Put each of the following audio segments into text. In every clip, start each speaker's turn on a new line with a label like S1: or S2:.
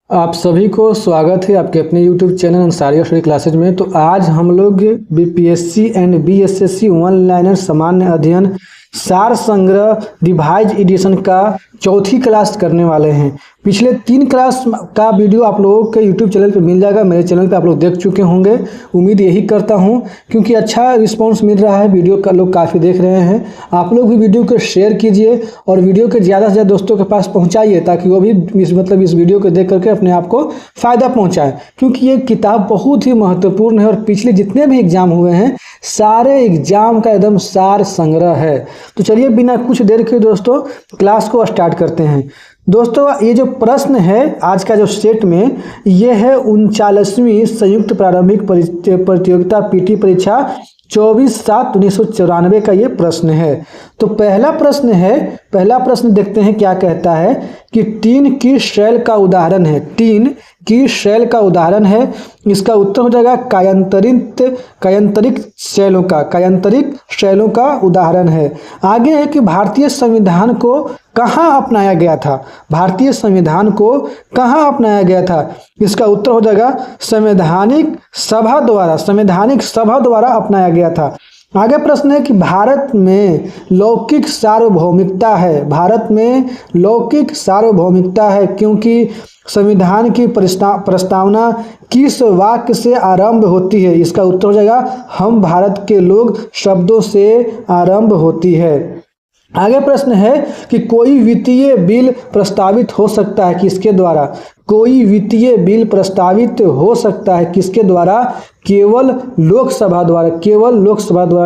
S1: आप सभी को स्वागत है आपके अपने YouTube channel Ansari study classes में। तो आज हम लोग BPSC and BSSC one liner सामान्य अध्ययन सार संग्रह रिवाइज एडिशन का चौथी क्लास करने वाले हैं। पिछले 3 क्लास का वीडियो आप लोगों के YouTube चैनल पे मिल जाएगा। मेरे चैनल पे आप लोग देख चुके होंगे, उम्मीद यही करता हूं, क्योंकि अच्छा रिस्पांस मिल रहा है, वीडियो का लोग काफ़ी देख रहे हैं। आप लोग भी वीडियो को शेयर कीजिए और वीडियो के ज़्यादा से ज़्यादा दोस्तों के पास पहुँचाइए, ताकि वो भी इस वीडियो को देख करके अपने आप को फ़ायदा पहुँचाएँ, क्योंकि ये किताब बहुत ही महत्वपूर्ण है और पिछले जितने भी एग्जाम हुए हैं सारे एग्जाम का एकदम सार संग्रह है। तो चलिए बिना कुछ देर के दोस्तों क्लास को स्टार्ट करते हैं। दोस्तों ये जो प्रश्न है आज का जो सेट में, ये है 39वीं संयुक्त प्रारंभिक प्रतियोगिता पीटी परीक्षा 24/7/1994 का ये प्रश्न है। तो पहला प्रश्न देखते हैं क्या कहता है कि टीन की शैल का उदाहरण है। टीन की शैल का उदाहरण है, इसका उत्तर हो जाएगा कायांतरिक शैलों का उदाहरण है। आगे है कि भारतीय संविधान को कहाँ अपनाया गया था। भारतीय संविधान को कहाँ अपनाया गया था, इसका उत्तर हो जाएगा संवैधानिक सभा द्वारा अपनाया गया था। आगे प्रश्न है कि भारत में लौकिक सार्वभौमिकता है क्योंकि संविधान की प्रस्तावना किस वाक्य से आरंभ होती है, इसका उत्तर हो जाएगा हम भारत के लोग शब्दों से आरंभ होती है। आगे प्रश्न है कि कोई वित्तीय बिल प्रस्तावित हो सकता है किसके द्वारा। कोई वित्तीय बिल प्रस्तावित हो सकता है किसके द्वारा, केवल लोकसभा द्वारा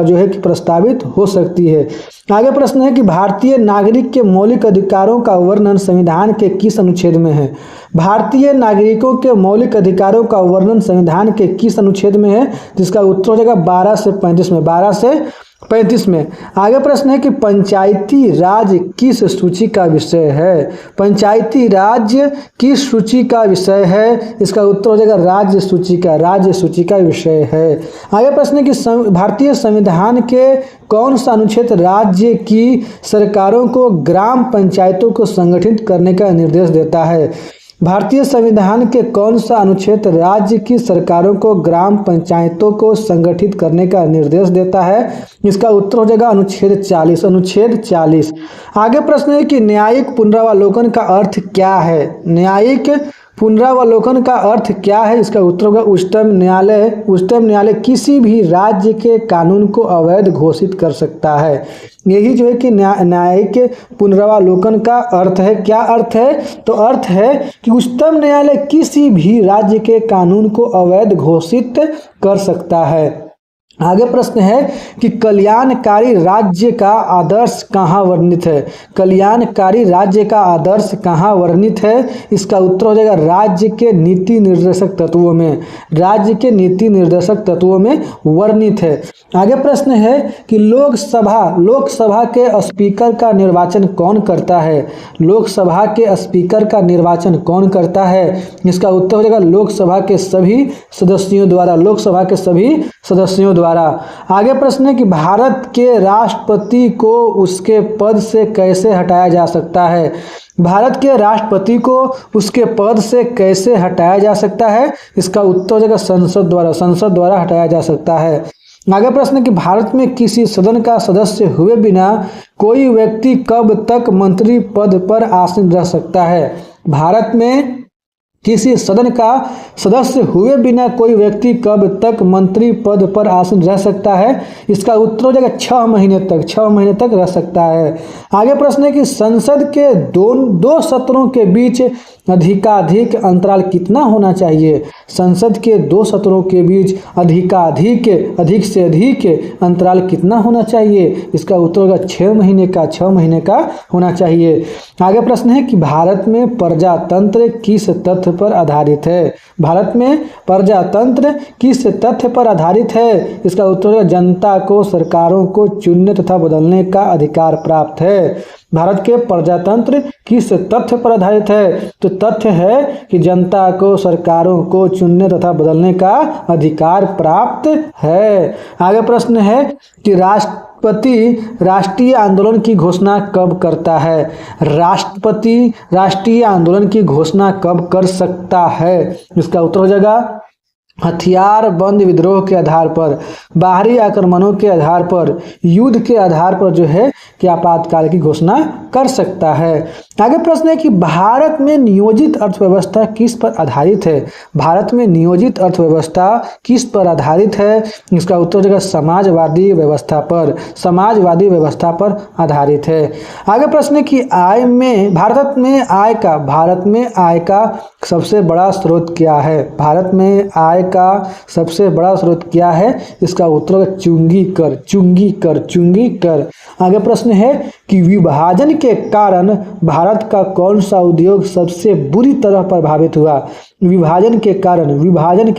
S1: जो है कि प्रस्तावित हो सकती है। आगे प्रश्न है कि भारतीय नागरिक के मौलिक अधिकारों का वर्णन संविधान के किस अनुच्छेद में है। भारतीय नागरिकों के मौलिक अधिकारों का वर्णन संविधान के किस अनुच्छेद में है, जिसका उत्तर हो जाएगा 12 से 35 में। आगे प्रश्न है कि पंचायती राज किस सूची का विषय है। पंचायती राज किस सूची का विषय है, इसका उत्तर हो जाएगा राज्य सूची का विषय है। आगे प्रश्न है कि भारतीय संविधान के कौन सा अनुच्छेद राज्य की सरकारों को ग्राम पंचायतों को संगठित करने का निर्देश देता है। भारतीय संविधान के कौन सा अनुच्छेद राज्य की सरकारों को ग्राम पंचायतों को संगठित करने का निर्देश देता है, इसका उत्तर हो जाएगा अनुच्छेद 40। आगे प्रश्न है कि न्यायिक पुनरावलोकन का अर्थ क्या है। न्यायिक पुनरावलोकन का अर्थ क्या है, इसका उत्तर होगा उच्चतम न्यायालय किसी भी राज्य के कानून को अवैध घोषित कर सकता है। यही जो है कि न्यायिक पुनरावलोकन का अर्थ है। क्या अर्थ है, तो अर्थ है कि उच्चतम न्यायालय किसी भी राज्य के कानून को अवैध घोषित कर सकता है। आगे प्रश्न है कि कल्याणकारी राज्य का आदर्श कहाँ वर्णित है। कल्याणकारी राज्य का आदर्श कहाँ वर्णित है, इसका उत्तर हो जाएगा राज्य के नीति निर्देशक तत्वों में वर्णित है। आगे प्रश्न है कि लोकसभा के स्पीकर का निर्वाचन कौन करता है। लोकसभा के स्पीकर का निर्वाचन कौन करता है, इसका उत्तर हो जाएगा लोकसभा के सभी सदस्यों द्वारा। आगे प्रश्न है कि भारत के राष्ट्रपति को उसके पद से कैसे हटाया जा सकता है। भारत के राष्ट्रपति को उसके पद से कैसे हटाया जा सकता है, इसका उत्तर हो जाएगा संसद द्वारा हटाया जा सकता है। आगे प्रश्न है कि भारत में किसी सदन का सदस्य हुए बिना कोई व्यक्ति कब तक मंत्री पद पर आसीन रह सकता है। भारत में किसी सदन का सदस्य हुए बिना कोई व्यक्ति कब तक मंत्री पद पर आसीन रह सकता है, इसका उत्तर हो जाएगा 6 महीने तक रह सकता है। आगे प्रश्न है कि संसद के दो सत्रों के बीच अधिकाधिक अंतराल कितना होना चाहिए। संसद के 2 सत्रों के बीच अधिक से अधिक अंतराल कितना होना चाहिए, इसका उत्तर होगा 6 महीने का होना चाहिए। आगे प्रश्न है कि भारत में प्रजातंत्र किस तथ्य पर आधारित है। भारत में प्रजातंत्र किस तथ्य पर आधारित है, इसका उत्तर है जनता को सरकारों को चुनने तथा बदलने का अधिकार प्राप्त है। भारत के प्रजातंत्र किस तथ्य पर आधारित है? तो तथ्य है कि जनता को सरकारों को चुनने तथा बदलने का अधिकार प्राप्त है। आगे प्रश्न है कि राष्ट्रपति राष्ट्रीय आंदोलन की घोषणा कब करता है? राष्ट्रपति राष्ट्रीय आंदोलन की घोषणा कब कर सकता है? इसका उत्तर हो जाएगा हथियार बंद विद्रोह के आधार पर, बाहरी आक्रमणों के आधार पर, युद्ध के आधार पर जो है कि आपातकाल की घोषणा कर सकता है। आगे प्रश्न है कि भारत में नियोजित अर्थव्यवस्था किस पर आधारित है? भारत में नियोजित अर्थव्यवस्था किस पर आधारित है? इसका उत्तर हो जाएगा समाजवादी व्यवस्था पर, समाजवादी व्यवस्था पर आधारित है। आगे प्रश्न है कि भारत में आय का सबसे बड़ा स्रोत क्या है? भारत में आय का सबसे बड़ा स्रोत क्या है? इसका उत्तर है चुंगी कर, चुंगी कर, चुंगी कर। आगे प्रश्न है कि विभाजन के कारण भारत का कौन सा उद्योग सबसे बुरी तरह प्रभावित हुआ? विभाजन के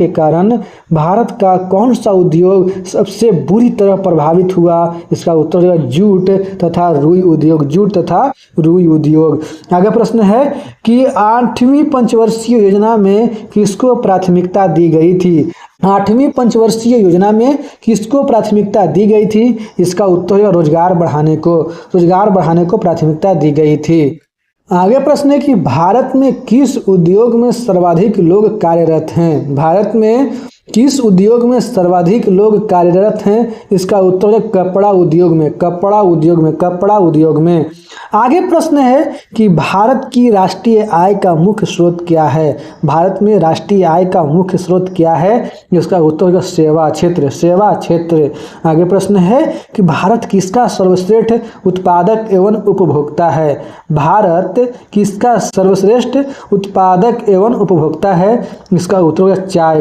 S1: कारण भारत का कौन सा उद्योग सबसे बुरी तरह प्रभावित हुआ? इसका उत्तर है जूट तथा रुई उद्योग, जूट तथा रुई उद्योग। आगे प्रश्न है कि 8वीं पंचवर्षीय योजना में किसको प्राथमिकता दी गई थी? 8वीं पंचवर्षीय योजना में किसको प्राथमिकता दी गई थी? इसका उत्तर है रोजगार बढ़ाने को प्राथमिकता दी गई थी। आगे प्रश्न है कि भारत में किस उद्योग में सर्वाधिक लोग कार्यरत हैं? भारत में किस उद्योग में सर्वाधिक लोग कार्यरत हैं? इसका उत्तर है कपड़ा उद्योग में। आगे प्रश्न है कि भारत की राष्ट्रीय आय का मुख्य स्रोत क्या है? भारत में राष्ट्रीय आय का मुख्य स्रोत क्या है? इसका उत्तर है सेवा क्षेत्र। आगे प्रश्न है कि भारत किसका सर्वश्रेष्ठ उत्पादक एवं उपभोक्ता है? भारत किसका सर्वश्रेष्ठ उत्पादक एवं उपभोक्ता है? इसका उत्तर है चाय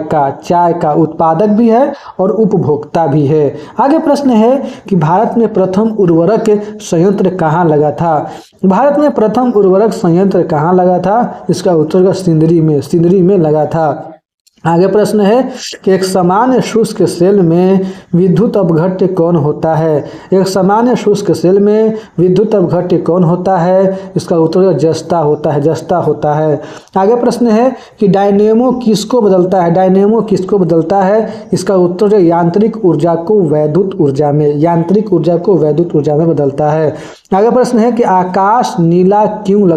S1: का उत्पादक भी है और उपभोक्ता भी है। आगे प्रश्न है कि भारत में प्रथम उर्वरक संयंत्र कहाँ लगा था? भारत में प्रथम उर्वरक संयंत्र कहाँ लगा था? इसका उत्तर है सिंदरी में लगा था। आगे प्रश्न है कि एक सामान्य शुष्क सेल में विद्युत अपघट्य कौन होता है? एक सामान्य शुष्क सेल में विद्युत अपघट्य कौन होता है? इसका उत्तर है जस्ता होता है। आगे प्रश्न है कि डायनेमो किसको बदलता है? इसका उत्तर है यांत्रिक ऊर्जा को वैद्युत ऊर्जा में बदलता है। आगे प्रश्न है कि आकाश नीला क्यों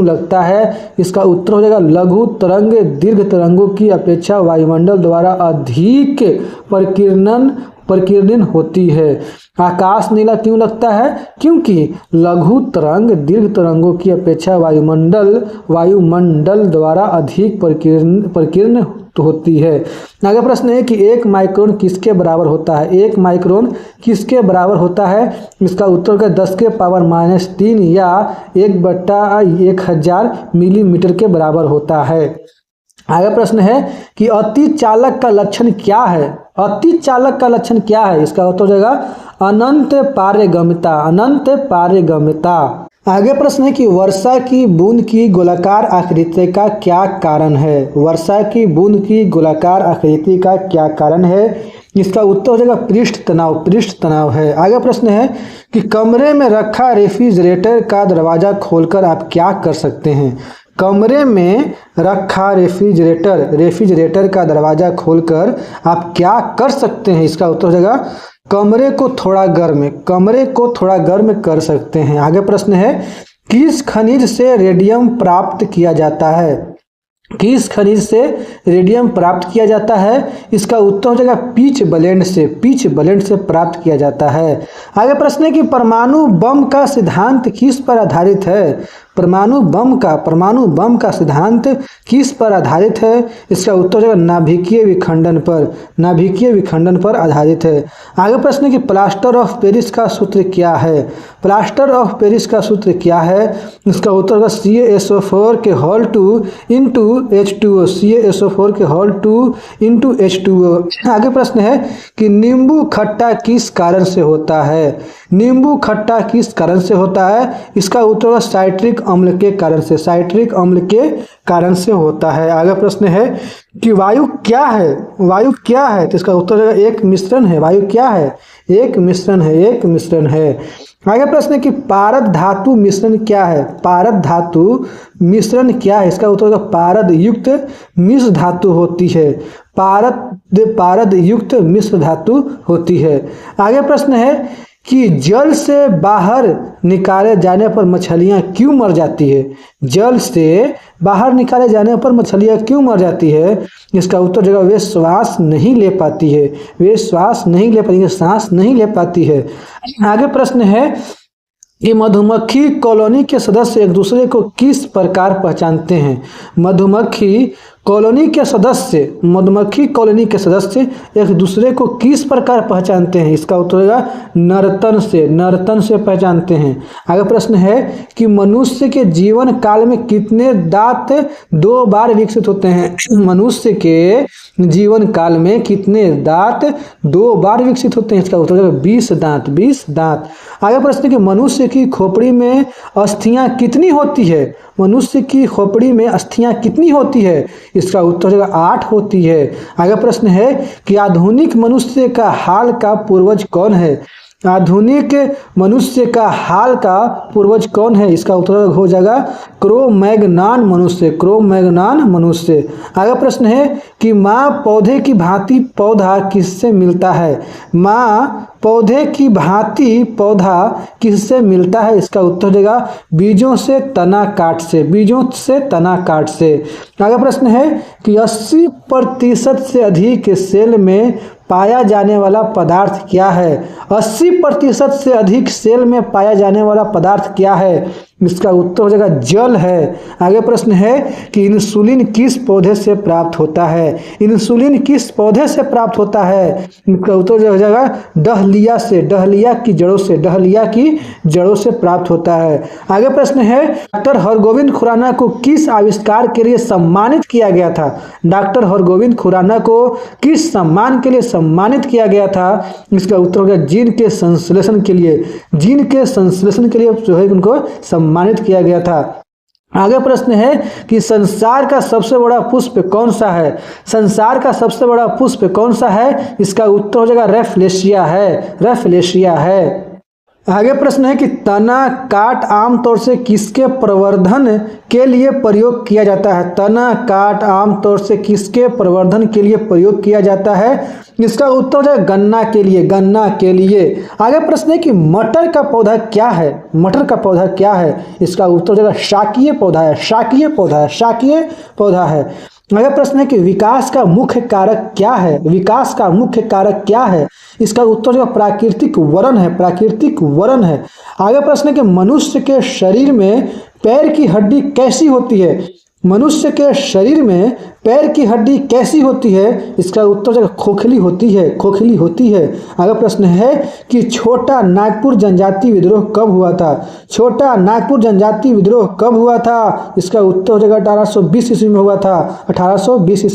S1: लगता है? इसका उत्तर हो जाएगा लघु तरंग दीर्घ तरंगों की अपेक्षा वायुमंडल द्वारा अधिक प्रकीर्णन होती है। आकाश नीला क्यों लगता है? क्योंकि लघु तरंग दीर्घ तरंगों की अपेक्षा वायुमंडल द्वारा अधिक प्रकीर्ण होती है। आगे प्रश्न है कि 1 माइक्रोन किसके बराबर होता है? इसका उत्तर है 10⁻³ या 1/1000 मिलीमीटर के बराबर होता है। आगे प्रश्न है कि अति चालक का लक्षण क्या है? इसका उत्तर हो जाएगा अनंत पारगम्यता। आगे प्रश्न है कि वर्षा की बूंद की गोलाकार आकृति का क्या कारण है? इसका उत्तर हो जाएगा पृष्ठ तनाव है। आगे प्रश्न है कि कमरे में रखा रेफ्रिजरेटर का दरवाजा खोलकर आप क्या कर सकते हैं? कमरे में रखा रेफ्रिजरेटर का दरवाजा खोलकर आप क्या कर सकते हैं? इसका उत्तर हो जाएगा कमरे को थोड़ा गर्म कर सकते हैं। आगे प्रश्न है किस खनिज से रेडियम प्राप्त किया जाता है? इसका उत्तर हो जाएगा पीच ब्लेंड से प्राप्त किया जाता है। आगे प्रश्न है कि परमाणु बम का सिद्धांत किस पर आधारित है? परमाणु बम का सिद्धांत किस पर आधारित है? इसका उत्तर है नाभिकीय विखंडन पर आधारित है। आगे प्रश्न है कि प्लास्टर ऑफ पेरिस का सूत्र क्या है? इसका उत्तर है CaSO4 के होल 2 इंटू H2O। आगे प्रश्न है कि नींबू खट्टा किस कारण से होता है? इसका उत्तर है साइट्रिक अम्ल के कारण से होता है। आगे प्रश्न है कि वायु क्या है? तो इसका उत्तर है एक मिश्रण है। वायु क्या है? एक मिश्रण है। आगे प्रश्न है कि पारद धातु मिश्रण क्या है। पारद धातु मिश्रण क्या है, इसका उत्तर होगा पारद युक्त मिश्र धातु होती है। पारद युक्त मिश्र धातु होती है। आगे प्रश्न है कि जल से बाहर निकाले जाने पर मछलियां क्यों मर जाती है। जल से बाहर निकाले जाने पर मछलियां क्यों मर जाती है, इसका उत्तर देगा वे श्वास नहीं ले पाती है। वे श्वास नहीं ले पाती है, सांस नहीं ले पाती है। आगे प्रश्न है कि मधुमक्खी कॉलोनी के सदस्य एक दूसरे को किस प्रकार पहचानते हैं। मधुमक्खी कॉलोनी के सदस्य एक दूसरे को किस प्रकार पहचानते हैं, इसका उत्तर होगा नर्तन से पहचानते हैं। आगे प्रश्न है कि मनुष्य के जीवन काल में कितने दांत 2 बार विकसित होते हैं। मनुष्य के जीवन काल में कितने दांत 2 बार विकसित होते हैं, इसका उत्तर होगा 20 दांत। आगे प्रश्न है कि मनुष्य की खोपड़ी में अस्थियां कितनी होती है। मनुष्य की खोपड़ी में अस्थियां कितनी होती है, इसका उत्तर होगा 8 होती है। आगे प्रश्न है कि आधुनिक मनुष्य का हाल का पूर्वज कौन है। आधुनिक मनुष्य का हाल का पूर्वज कौन है, इसका उत्तर हो जाएगा क्रो-मैग्नान मनुष्य। आगे प्रश्न है कि माँ पौधे की भांति पौधा किससे मिलता है। माँ पौधे की भांति पौधा किससे मिलता है, इसका उत्तर देगा बीजों से तना काट से। आगे प्रश्न है कि 80% से अधिक सेल में पाया जाने वाला पदार्थ क्या है। 80% से अधिक सेल में पाया जाने वाला पदार्थ क्या है, इसका उत्तर हो जाएगा जल है। आगे प्रश्न है कि इंसुलिन किस पौधे से प्राप्त होता है। इंसुलिन किस पौधे से प्राप्त होता है, इसका उत्तर हो जाएगा डहलिया की जड़ों से प्राप्त होता है। आगे प्रश्न है डॉक्टर हरगोविंद खुराना को किस आविष्कार के लिए सम्मानित किया गया था। डॉक्टर हरगोविंद खुराना को किस सम्मान के लिए सम्मानित किया गया था, इसका उत्तर हो गया जीन के संश्लेषण के लिए जो है उनको सम्मानित किया गया था। आगे प्रश्न है कि संसार का सबसे बड़ा पुष्प कौन सा है। संसार का सबसे बड़ा पुष्प कौन सा है, इसका उत्तर हो जाएगा रेफलेशिया है। आगे प्रश्न है कि तना काट आमतौर से किसके प्रवर्धन के लिए प्रयोग किया जाता है। तना काट आमतौर से किसके प्रवर्धन के लिए प्रयोग किया जाता है, इसका उत्तर हो जाएगा गन्ना के लिए। आगे प्रश्न है कि मटर का पौधा क्या है, इसका उत्तर हो जाएगा शाकीय पौधा है। आगे प्रश्न है कि विकास का मुख्य कारक क्या है, इसका उत्तर जो प्राकृतिक वरण है। आगे प्रश्न है कि मनुष्य के शरीर में पैर की हड्डी कैसी होती है। मनुष्य के शरीर में पैर की हड्डी कैसी होती है, इसका उत्तर खोखली होती है। आगे प्रश्न है कि छोटा नागपुर जनजाति विद्रोह कब हुआ था, इसका उत्तर हो जाएगा 1820 ईस्वी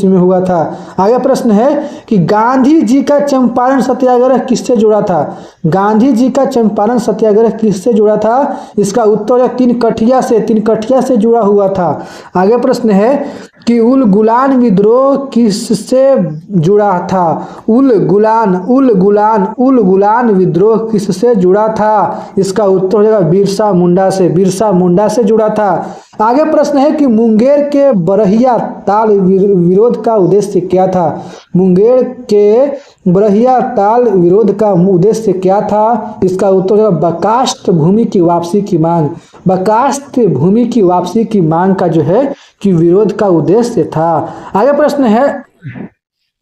S1: में हुआ था। आगे प्रश्न है कि गांधी जी का चंपारण सत्याग्रह किससे जुड़ा था। इसका उत्तर 3 कठिया से जुड़ा हुआ था। आगे प्रश्न है कि उल गुलान विद्रोह किससे जुड़ा था। उल गुलान विद्रोह किससे जुड़ा था, इसका उत्तर हो जाएगा बिरसा मुंडा से जुड़ा था। आगे प्रश्न है कि मुंगेर के बरहिया ताल विरोध का उद्देश्य क्या था। मुंगेर के बरहिया ताल विरोध का उद्देश्य क्या था, इसका उत्तर है बकास्ट भूमि की वापसी की मांग का जो है कि विरोध का उद्देश्य था। आगे प्रश्न है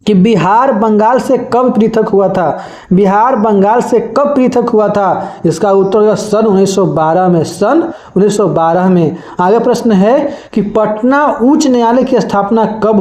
S1: कि बिहार बंगाल से कब पृथक हुआ था, इसका उत्तर सन 1912 में। आगे प्रश्न है कि पटना उच्च न्यायालय की स्थापना कब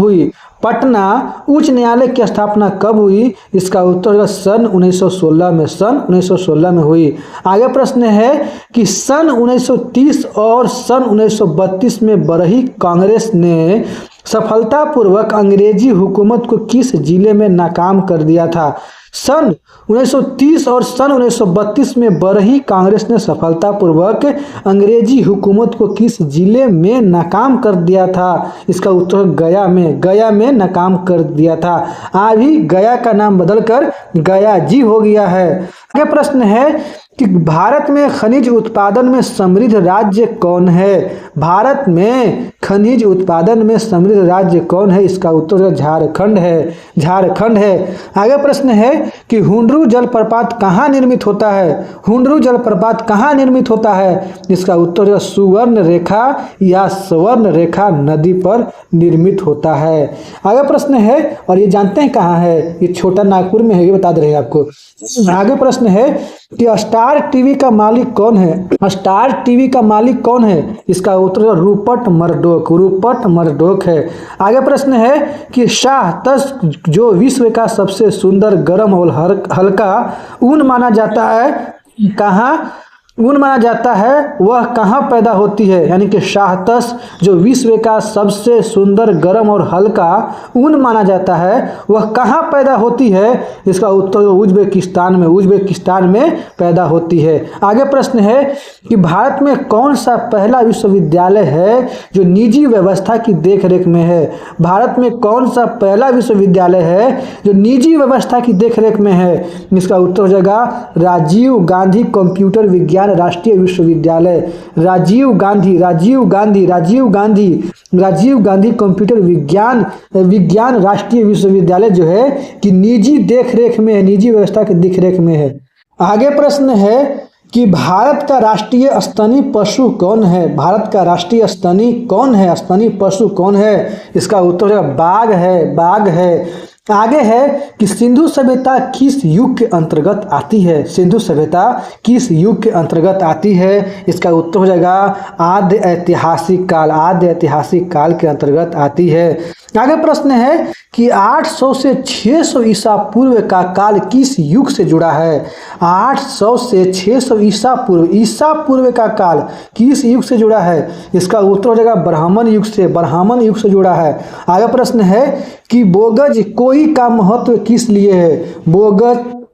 S1: हुई, इसका उत्तर सन 1916 में हुई। आगे प्रश्न है कि सन 1930 और सन 1932 में बरही कांग्रेस ने सफलतापूर्वक अंग्रेजी हुकूमत को किस जिले में नाकाम कर दिया था। सन 1930 और सन 1932 में बरही कांग्रेस ने सफलतापूर्वक अंग्रेजी हुकूमत को किस जिले में नाकाम कर दिया था, इसका उत्तर गया में नाकाम कर दिया था। अभी गया का नाम बदलकर गया जी हो गया है। आगे प्रश्न है कि भारत में खनिज उत्पादन में समृद्ध राज्य कौन है? भारत में खनिज उत्पादन में समृद्ध राज्य कौन है? इसका उत्तर झारखंड है, झारखंड है। आगे प्रश्न है कि हुंडरू जलप्रपात कहाँ निर्मित होता है? हुंडरू जलप्रपात कहाँ निर्मित होता है? इसका उत्तर सुवर्ण रेखा या स्वर्ण रेखा नदी पर निर्मित होता है। आगे प्रश्न है, और ये जानते हैं कहाँ है? ये छोटा नागपुर में है, ये बता दे रहे हैं आपको। आगे प्रश्न है कि स्टार टीवी का मालिक कौन है? स्टार टीवी का मालिक कौन है? इसका उत्तर रूपर्ट मर्डोक, रूपर्ट मर्डोक है। आगे प्रश्न है कि शाह तस्क जो विश्व का सबसे सुंदर गर्म और हल्का ऊन माना जाता है, कहाँ ऊन माना जाता है, वह कहाँ पैदा होती है? यानी कि शाहतस जो विश्व का सबसे सुंदर गर्म और हल्का ऊन माना जाता है, वह कहाँ पैदा होती है? इसका उत्तर उज्बेकिस्तान में, उज्बेकिस्तान में पैदा होती है। आगे प्रश्न है कि भारत में कौन सा पहला विश्वविद्यालय है जो निजी व्यवस्था की देखरेख में है? भारत में कौन सा पहला विश्वविद्यालय है जो निजी व्यवस्था की देखरेख में है? इसका उत्तर हो जाएगा राजीव गांधी कंप्यूटर विज्ञान राष्ट्रीय विश्वविद्यालय। राजीव गांधी, राजीव गांधी, राजीव गांधी, राजीव गांधी कंप्यूटर विज्ञान राष्ट्रीय विश्वविद्यालय जो है कि निजी देखरेख में है, निजी व्यवस्था की देखरेख में है। आगे प्रश्न है कि भारत का राष्ट्रीय स्तनी पशु कौन है? भारत का राष्ट्रीय स्तनी कौन है? स्तनी पशु कौन है? इसका उत्तर है बाघ है, बाघ है। आगे है कि सिंधु सभ्यता किस युग के अंतर्गत आती है? सिंधु सभ्यता किस युग के अंतर्गत आती है? इसका उत्तर हो जाएगा आद्य ऐतिहासिक काल, आद्य ऐतिहासिक काल के अंतर्गत आती है। आगे प्रश्न है कि 800 से 600 ईसा पूर्व का काल किस युग से जुड़ा है? 800 से 600 ईसा पूर्व का काल किस युग से जुड़ा है? इसका उत्तर हो जाएगा ब्राह्मण युग से, ब्राह्मण युग से जुड़ा है। आगे प्रश्न है कि बोगज कोई का महत्व किस लिए है?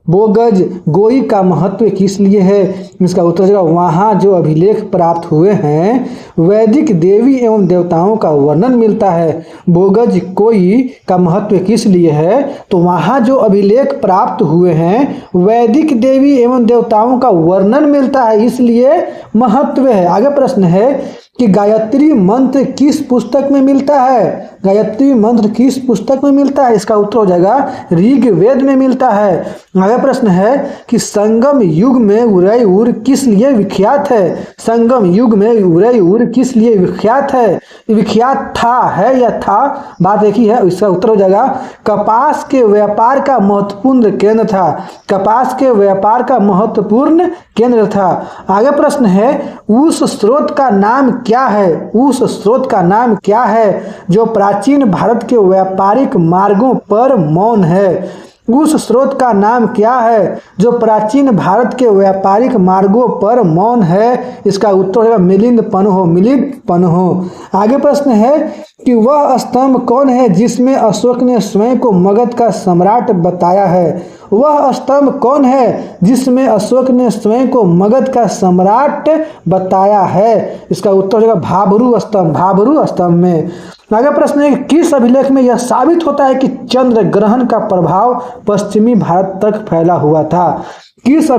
S1: बोगज गोई का महत्व किस लिए है? इसका उत्तर है वहाँ जो अभिलेख प्राप्त हुए हैं वैदिक देवी एवं देवताओं का वर्णन मिलता है। बोगज कोई का महत्व किस लिए है? तो वहाँ जो अभिलेख प्राप्त हुए हैं वैदिक देवी एवं देवताओं का वर्णन मिलता है, इसलिए महत्व है। आगे प्रश्न है कि गायत्री मंत्र किस पुस्तक में मिलता है? गायत्री मंत्र किस पुस्तक में मिलता है? इसका उत्तर हो जाएगा ऋग्वेद में मिलता है। आगे प्रश्न है कि संगम युग में उदयपुर किस लिए विख्यात है? संगम युग में उदयपुर किस लिए विख्यात है? विख्यात था, है या था, बात एक ही है। इसका उत्तर हो जाएगा कपास के व्यापार का महत्वपूर्ण केंद्र था, कपास के व्यापार का महत्वपूर्ण केंद्र था। आगे प्रश्न है उस स्रोत का नाम क्या है? उस स्रोत का नाम क्या है जो प्राचीन भारत के व्यापारिक मार्गों पर मौन है? उस स्रोत का नाम क्या है जो प्राचीन भारत के व्यापारिक मार्गों पर मौन है? इसका उत्तर है मिलिंद पन्हो, मिलिंद पन्हो। आगे प्रश्न है कि वह स्तंभ कौन है जिसमें अशोक ने स्वयं को मगध का सम्राट बताया है? वह स्तंभ कौन है जिसमें अशोक ने स्वयं को मगध का सम्राट बताया है? इसका उत्तर है भाबरू स्तंभ, भाबरू स्तंभ में। आगे प्रश्न है किस अभिलेख में यह साबित होता है कि चंद्र ग्रहण का प्रभाव पश्चिमी भारत तक फैला हुआ था? किस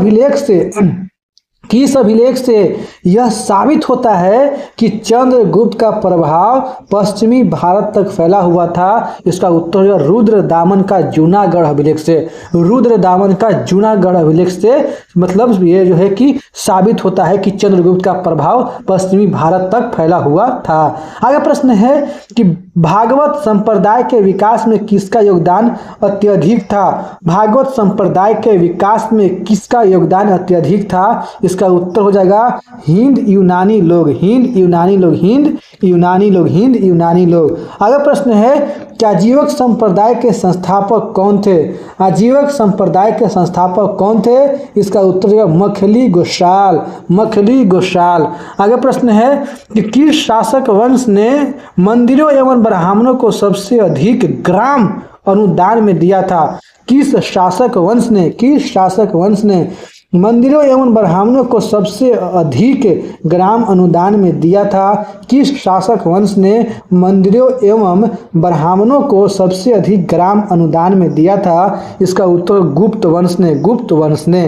S1: अभिलेख से यह साबित होता है कि चंद्रगुप्त का प्रभाव पश्चिमी भारत तक फैला हुआ था? इसका उत्तर है रुद्र दामन का जूनागढ़ अभिलेख से, रुद्र दामन का जूनागढ़ अभिलेख से मतलब ये जो है कि साबित होता है कि चंद्रगुप्त का प्रभाव पश्चिमी भारत तक फैला हुआ था। आगे प्रश्न है कि भागवत संप्रदाय के विकास में किसका योगदान अत्यधिक था? भागवत संप्रदाय के विकास में किसका योगदान अत्यधिक था? इसका उत्तर हो जाएगा हिंद यूनानी लोग, हिंद यूनानी लोग, हिंद यूनानी लोग, हिंद यूनानी लोग। आगे प्रश्न है कि आजीवक संप्रदाय के संस्थापक कौन थे? आजीवक संप्रदाय के संस्थापक कौन थे? इसका उत्तर है मखली गोशाल, मखली गोशाल। आगे प्रश्न है कि किस शासक वंश ने मंदिरों एवं ब्राह्मणों को सबसे अधिक ग्राम अनुदान में दिया था? किस शासक वंश ने मंदिरों एवं ब्राह्मणों को सबसे अधिक ग्राम अनुदान में दिया था? किस शासक वंश ने मंदिरों एवं ब्राह्मणों को सबसे अधिक ग्राम अनुदान में दिया था? इसका उत्तर गुप्त वंश ने, गुप्त वंश ने।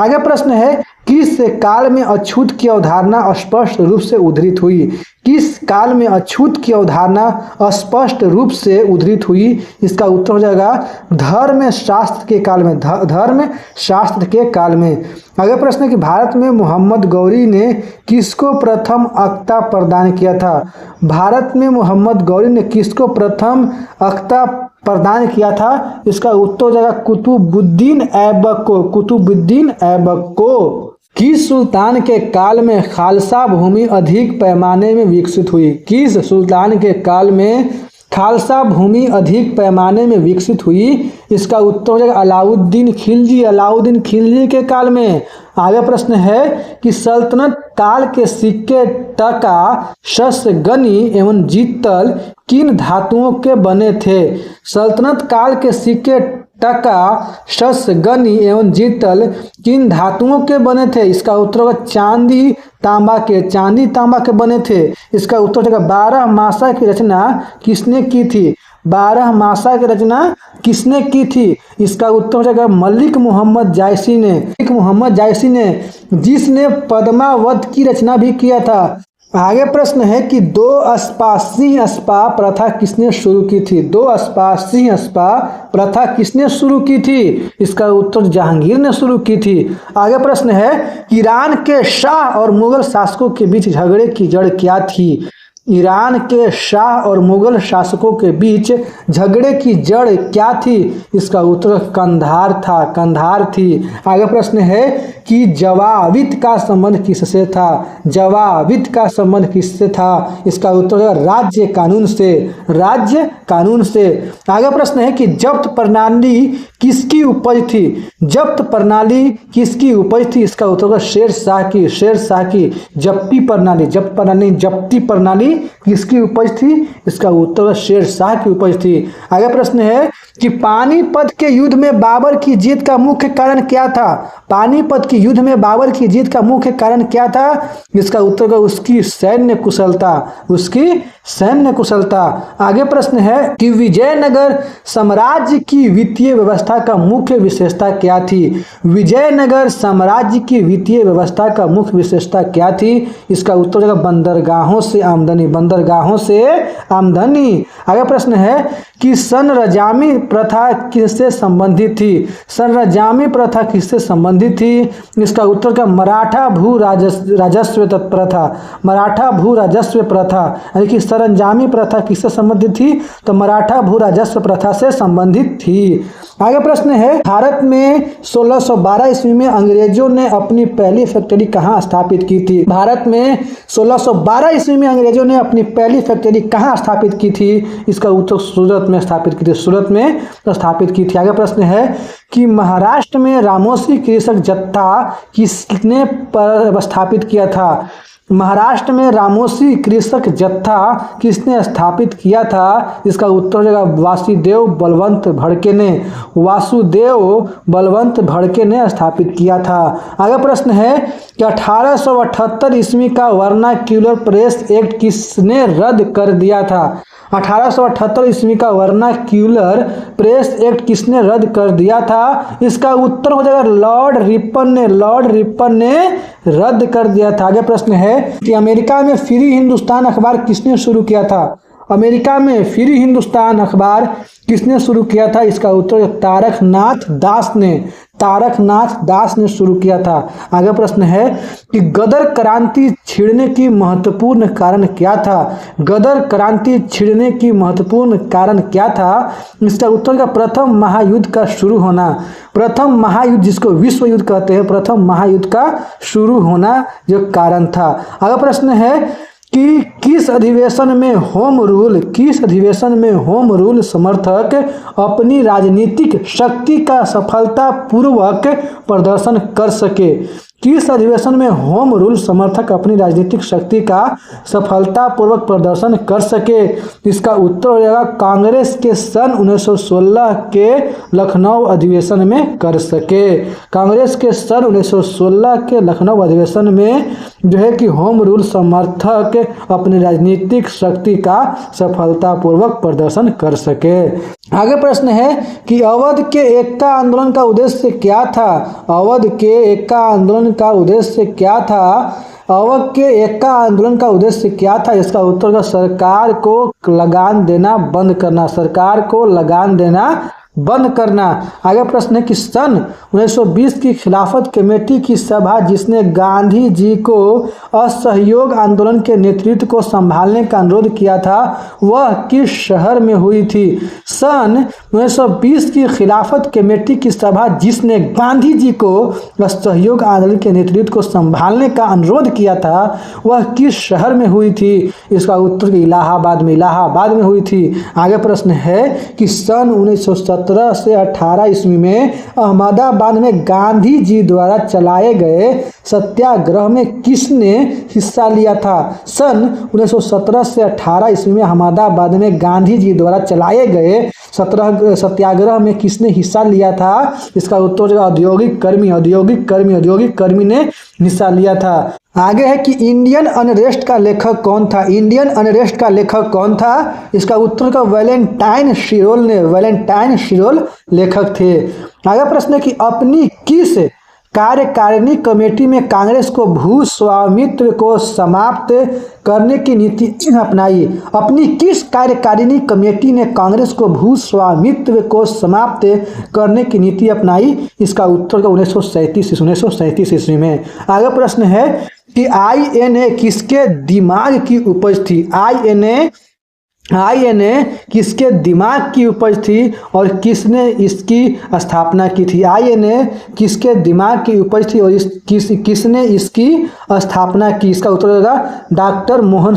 S1: आगे प्रश्न है किस काल में अछूत की अवधारणा स्पष्ट रूप से उद्धृत हुई? किस काल में अछूत की अवधारणा स्पष्ट रूप से उद्धृत हुई? इसका उत्तर हो जाएगा धर्म शास्त्र के काल में। धर्म शास्त्र के काल में। अगला प्रश्न है कि भारत में मोहम्मद गौरी ने किसको प्रथम अख्ता प्रदान किया था? भारत में मोहम्मद गौरी ने किसको प्रथम अख्ता प्रदान किया था? इसका उत्तर हो जाएगा कुतुबुद्दीन ऐबक को। कुतुबुद्दीन ऐबक को। किस सुल्तान के काल में खालसा भूमि अधिक पैमाने में विकसित हुई? किस सुल्तान के काल में खालसा भूमि अधिक पैमाने में विकसित हुई? इसका उत्तर हो जाएगा अलाउद्दीन खिलजी। अलाउद्दीन खिलजी के काल में। आगे प्रश्न है कि सल्तनत काल के सिक्के टका, शस्त्र, गनी एवं जीतल किन धातुओं के बने थे? सल्तनत काल के सिक्के टका, शस्त्र, गनी एवं जीतल किन धातुओं के बने थे? इसका उत्तर होगा चांदी तांबा के। चांदी तांबा के बने थे। इसका उत्तर होगा 12 मासा की रचना किसने की थी? 12 मासा की रचना किसने की थी? इसका उत्तर हो जाएगा मलिक मोहम्मद जायसी ने। मलिक मोहम्मद जायसी ने, जिसने पद्मावत की रचना भी किया था। आगे प्रश्न है कि दो अस्पा सिंह अस्पा प्रथा किसने शुरू की थी? दो अस्पा सिंह अस्पा प्रथा किसने शुरू की थी? इसका उत्तर जहांगीर ने शुरू की थी। आगे प्रश्न है ईरान के शाह और मुगल शासकों के बीच झगड़े की जड़ क्या थी? ईरान के शाह और मुगल शासकों के बीच झगड़े की जड़ क्या थी? इसका उत्तर कंधार था। कंधार थी। आगे प्रश्न है कि जवाबित का संबंध किससे था? जवाबित का संबंध किससे था? इसका उत्तर है राज्य कानून से। राज्य कानून से। आगे प्रश्न है कि जब्त प्रणाली किसकी उपज थी? जब्त प्रणाली किसकी उपज थी? इसका उत्तर है शेरशाह की। शेरशाह की जब्ती प्रणाली। जब्त प्रणाली, जब्ती प्रणाली किसकी उपज थी? इसका उत्तर शेरशाह की उपज थी। आगे प्रश्न है कि पानीपत के युद्ध में बाबर की जीत का मुख्य कारण क्या था? पानीपत के युद्ध में बाबर की जीत का मुख्य कारण क्या था? इसका उत्तर है उसकी सैन्य कुशलता। उसकी सैन्य कुशलता। आगे प्रश्न है कि विजयनगर साम्राज्य की वित्तीय व्यवस्था का मुख्य विशेषता क्या थी? विजयनगर साम्राज्य की वित्तीय व्यवस्था का मुख्य विशेषता क्या थी? इसका उत्तर है बंदरगाहों से आमदनी। बंदरगाहों से आमदनी। आगे प्रश्न है कि सनरजामी प्रथा किससे संबंधित थी? सनरजामी प्रथा किससे संबंधित थी? इसका उत्तर का मराठा भू राजस्व प्रथा। मराठा भू राजस्व प्रथा यानी कि सरंजामी प्रथा किससे संबंधित थी? तो मराठा भू राजस्व प्रथा से संबंधित थी। आगे प्रश्न है भारत में 1612 ईस्वी में अंग्रेजों ने अपनी पहली फैक्ट्री कहाँ स्थापित की थी? भारत में 1612 ईस्वी में अंग्रेजों ने अपनी पहली फैक्ट्री कहाँ स्थापित की थी? इसका उत्तर सूरत में स्थापित की थी। सूरत में स्थापित की थी। आगे प्रश्न है कि महाराष्ट्र में रामोसी कृषक जत्था किसने स्थापित किया था? महाराष्ट्र में रामोसी कृषक जत्था किसने स्थापित किया था? इसका उत्तर हो जाएगा वासुदेव बलवंत भड़के ने। वासुदेव बलवंत भड़के ने स्थापित किया था। आगे प्रश्न है कि 1878 ईस्वी का वर्नाक्यूलर प्रेस एक्ट किसने रद्द कर दिया था? 1878 ईस्वी का वर्नाक्यूलर प्रेस एक्ट किसने रद्द कर दिया था? इसका उत्तर हो जाएगा लॉर्ड रिपन ने। लॉर्ड रिपन ने रद्द कर दिया था। आगे प्रश्न है कि अमेरिका में फ्री हिंदुस्तान अखबार किसने शुरू किया था? अमेरिका में फ्री हिंदुस्तान अखबार किसने शुरू किया था? इसका उत्तर तारकनाथ दास ने। तारकनाथ दास ने शुरू किया था। आगे प्रश्न है कि गदर क्रांति छिड़ने की महत्वपूर्ण कारण क्या था? गदर क्रांति छिड़ने की महत्वपूर्ण कारण क्या था? इसका उत्तर का प्रथम महायुद्ध का शुरू होना। प्रथम महायुद्ध जिसको विश्व युद्ध कहते हैं, प्रथम महायुद्ध का शुरू होना जो कारण था। आगे प्रश्न है कि किस अधिवेशन में होम रूल समर्थक अपनी राजनीतिक शक्ति का सफलतापूर्वक प्रदर्शन कर सके? किस अधिवेशन में होम रूल समर्थक अपनी राजनीतिक शक्ति का सफलतापूर्वक प्रदर्शन कर सके? इसका उत्तर हो जाएगा कांग्रेस के सन 1916 के लखनऊ अधिवेशन में कर सके। कांग्रेस के सन 1916 के लखनऊ अधिवेशन में जो है कि होम रूल समर्थक अपनी राजनीतिक शक्ति का सफलतापूर्वक प्रदर्शन कर सके। आगे प्रश्न है कि अवध के एकता आंदोलन का उद्देश्य क्या था? अवध के एकता आंदोलन का उद्देश्य क्या था? अवध के एक्का आंदोलन का उद्देश्य क्या था? इसका उत्तर होगा सरकार को लगान देना बंद करना। सरकार को लगान देना बंद करना। आगे प्रश्न है कि सन 1920 की खिलाफत कमेटी की सभा जिसने गांधी जी को असहयोग आंदोलन के नेतृत्व को संभालने का अनुरोध किया था वह किस शहर में हुई थी? सन 1920 की खिलाफत कमेटी की सभा जिसने गांधी जी को असहयोग आंदोलन के नेतृत्व को संभालने का अनुरोध किया था वह किस शहर में हुई थी? इसका उत्तर इलाहाबाद में हुई थी। आगे प्रश्न है कि सन 1917 से 18 ईस्वी में अहमदाबाद में गांधी जी द्वारा चलाए गए सत्याग्रह में किसने हिस्सा लिया था? सन 1917 से 18 ईस्वी में अहमदाबाद में गांधी जी द्वारा चलाए गए सत्याग्रह में किसने हिस्सा लिया था? इसका उत्तर औद्योगिक कर्मी ने हिस्सा लिया था। आगे है कि इंडियन अनरेस्ट का लेखक कौन था? इंडियन अनरेस्ट का लेखक कौन था? इसका उत्तर का वैलेंटाइन शिरोल लेखक थे। आगे प्रश्न है कि अपनी किस कार्यकारिणी कमेटी में कांग्रेस को भू स्वामित्व को समाप्त करने की नीति अपनाई? अपनी किस कार्यकारिणी कमेटी ने कांग्रेस को भू स्वामित्व को समाप्त करने की नीति अपनाई? इसका उत्तर का 1937 ईस्वी में। आगे प्रश्न है कि INA किसके दिमाग की उपज थी? INA किसके दिमाग की उपज थी और किसने इसकी स्थापना की थी? INA किसके दिमाग की उपज थी और किसने इसकी स्थापना की? इसका उत्तर होगा डॉक्टर मोहन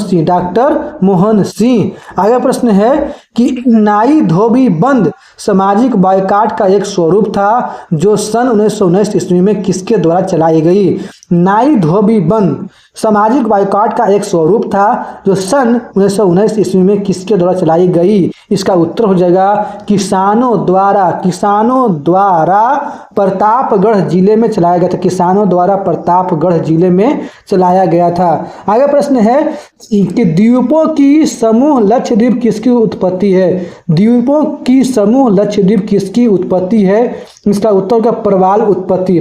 S1: सिंह। आगे प्रश्न है कि नाई धोबी बंद सामाजिक बायकॉट का एक स्वरूप था जो सन 1919 ईस्वी में किसके द्वारा चलाई गई? नाई धोबी बंद सामाजिक बायकॉट का एक स्वरूप था जो सन 1919 ईस्वी में किसके द्वारा चलाई गई? इसका उत्तर हो जाएगा किसानों द्वारा प्रतापगढ़ जिले में चलाया गया था। किसानों द्वारा प्रतापगढ़ जिले में चलाया गया था। आगे प्रश्न है कि द्वीपों की समूह लक्षद्वीप किसकी उत्पत्ति है? द्वीपों की समूह लक्षद्वीप किसकी उत्पत्ति है? इसका उत्तर का प्रवाल उत्पत्ति।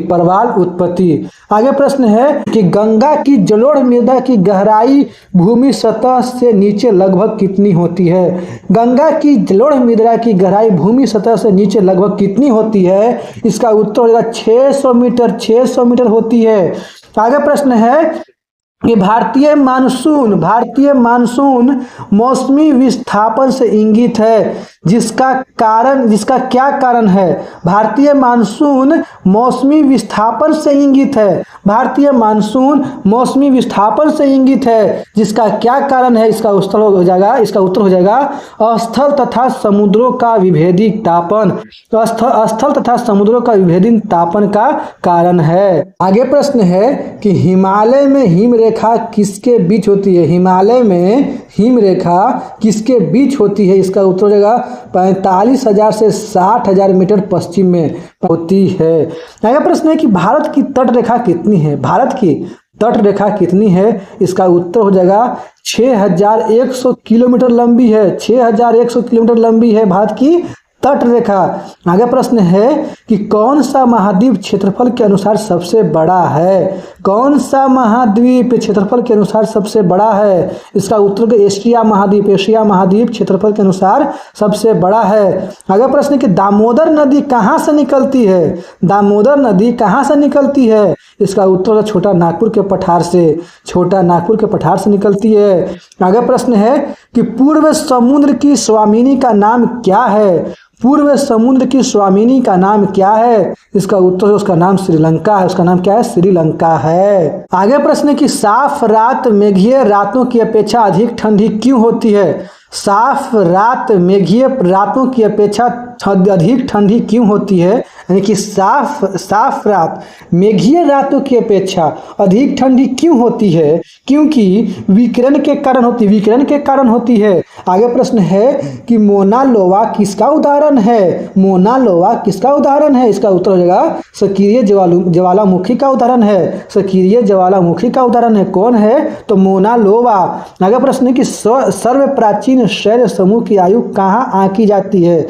S1: आगे प्रश्न है कि गंगा की जलोढ़ मृदा की गहराई भूमि सतह से नीचे लगभग कितनी होती है? गंगा की जलोढ़ मृदा की गहराई भूमि सतह से नीचे लगभग कितनी होती है? इसका उत्तर होगा 600 मीटर होती है। आगे प्रश्न है कि भारतीय मानसून मौसमी विस्थापन से इंगित है जिसका क्या कारण है? भारतीय मानसून मौसमी विस्थापन से इंगित है जिसका क्या कारण है? इसका उत्तर हो जाएगा स्थल तथा समुद्रों का विभेदी तापन। तो स्थल तथा समुद्रों का विभेदी तापन का कारण है। आगे प्रश्न है कि हिमालय में हिमरेखा किसके बीच होती है? हिमालय में हिमरेखा किसके बीच होती है? इसका उत्तर हो जाएगा 45,000 से 60,000 मीटर पश्चिम में होती है। आगे प्रश्न है कि भारत की तट रेखा कितनी है? इसका उत्तर हो जाएगा 6,100 किलोमीटर लंबी है। 6,100 किलोमीटर लंबी है भारत की तट रेखा। आगे प्रश्न है कि कौन सा महाद्वीप क्षेत्रफल के अनुसार सबसे बड़ा है? कौन सा महाद्वीप क्षेत्रफल के अनुसार सबसे बड़ा है? इसका उत्तर एशिया महाद्वीप क्षेत्रफल के अनुसार सबसे बड़ा है। आगे प्रश्न है कि दामोदर नदी कहाँ से निकलती है? इसका उत्तर छोटा नागपुर के पठार से निकलती है। आगे प्रश्न है कि पूर्व समुद्र की स्वामिनी का नाम क्या है? इसका उत्तर उसका नाम श्रीलंका है। उसका नाम क्या है? श्रीलंका है। आगे प्रश्न है कि साफ रात मेघीय रातों की अपेक्षा अधिक ठंडी क्यों होती है? साफ रात मेघीय रातों की अपेक्षा अधिक ठंडी क्यों होती है? यानी कि साफ रात मेघीय रातों की अपेक्षा अधिक ठंडी क्यों होती है? क्योंकि विकिरण के कारण होती है। आगे प्रश्न है कि मोना लोवा किसका उदाहरण है? इसका उत्तर हो जाएगा सक्रिय ज्वालामुखी का उदाहरण है। कौन है? तो मोना लोवा। आगे प्रश्न है कि सर्व प्राचीन शैल समूह की आयु कहाँ आंकी जाती है?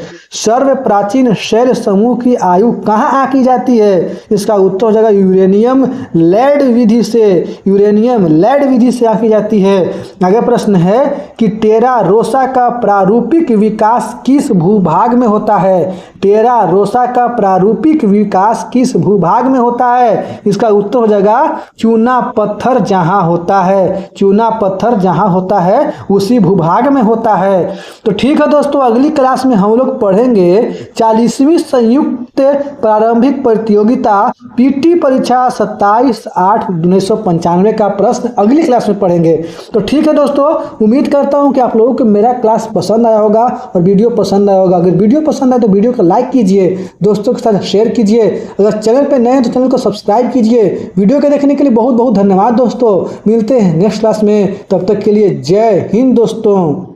S1: सर्व प्राचीन शैल समूह की आयु कहाँ आंकी जाती है? इसका उत्तर हो जाएगा यूरेनियम लेड विधि से। यूरेनियम लेड विधि से आंकी जाती है। आगे प्रश्न है कि टेरा रोसा का प्रारूपिक विकास किस भूभाग में होता है? टेरा रोसा का प्रारूपिक विकास किस भूभाग में होता है? इसका उत्तर हो जाएगा चूना पत्थर जहां होता है। चूना पत्थर जहां होता है उसी भूभाग में होता है। तो ठीक है दोस्तों, अगली क्लास में हम लोग पढ़ेंगे 40वीं संयुक्त प्रारंभिक प्रतियोगिता पीटी परीक्षा 27/8/1995 का प्रश्न अगली क्लास में पढ़ेंगे। तो ठीक है दोस्तों, उम्मीद करता हूं कि आप लोगों को मेरा क्लास पसंद आया होगा और वीडियो पसंद आया होगा। अगर वीडियो पसंद आए तो वीडियो को लाइक कीजिए, दोस्तों के साथ शेयर कीजिए। अगर चैनल पर नए हैं तो चैनल को सब्सक्राइब कीजिए। वीडियो के देखने के लिए बहुत बहुत धन्यवाद दोस्तों। मिलते हैं नेक्स्ट क्लास में, तब तक के लिए जय हिंद दोस्तों।